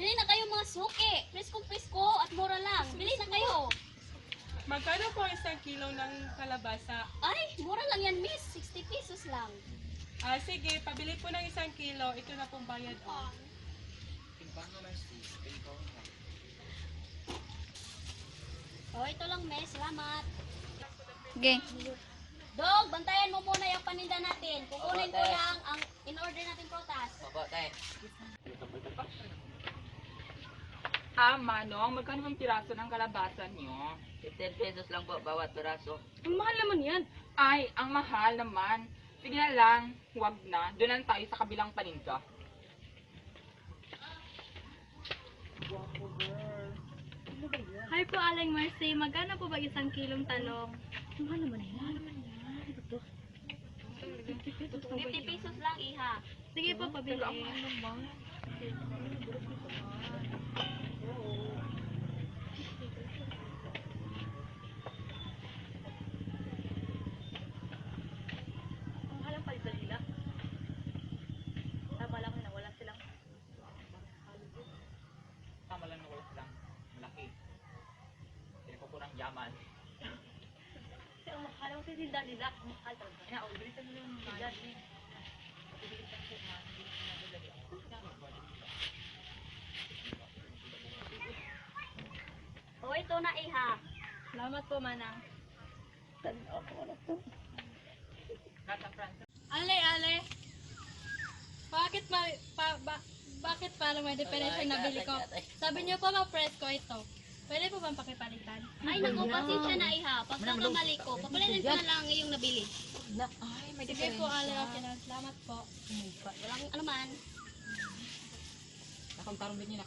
Bili na kayo mga suki. Presko-presko at mura lang. Bili na kayo. Magkano po isang kilo ng kalabasa? Ay, mura lang yan, miss. 60 pesos lang. Sige, pabili po ng isang kilo. Ito na pong bayad. Oh, ito lang, miss. Salamat. Okay. Dog, bantayan mo muna yung paninda natin. Kukunin ko lang ang in-order natin prutas. Manong, magkano bang piraso ng kalabasa niyo? 15 pesos lang po bawat piraso. Ang mahal naman yan. Ay, ang mahal naman. Sige na lang, huwag na. Doon lang tayo sa kabilang paninda. Hi po, Aling Mercy. Magkano po ba isang kilong talong? Mahal naman yan. 50 pesos lang, iha. Sige po, pabili. Ang mahal ang palitan nila. Tama lang na wala silang. Tama lang na wala silang malaki. Hindi ko po ng yaman. Kasi ang mahal ang sininda nila. Ang mahal talaga. Kaya, bilisan mo yung Sininda mahal. nila. Oh, ito na, iha. Salamat po, Manang. Nasa France. Ale. Bakit parang may diferensya na bili ko? Sabi niyo po ma-press ko ito. Pwede po bang pakipalitan? Ay, naku, pasensya na, iha. Pagkakamali ko, papalitin ko na lang yung nabili. Ay, may Sige po, Ale. Okay na. Salamat po. Walang anuman. Nakang tarong din niya,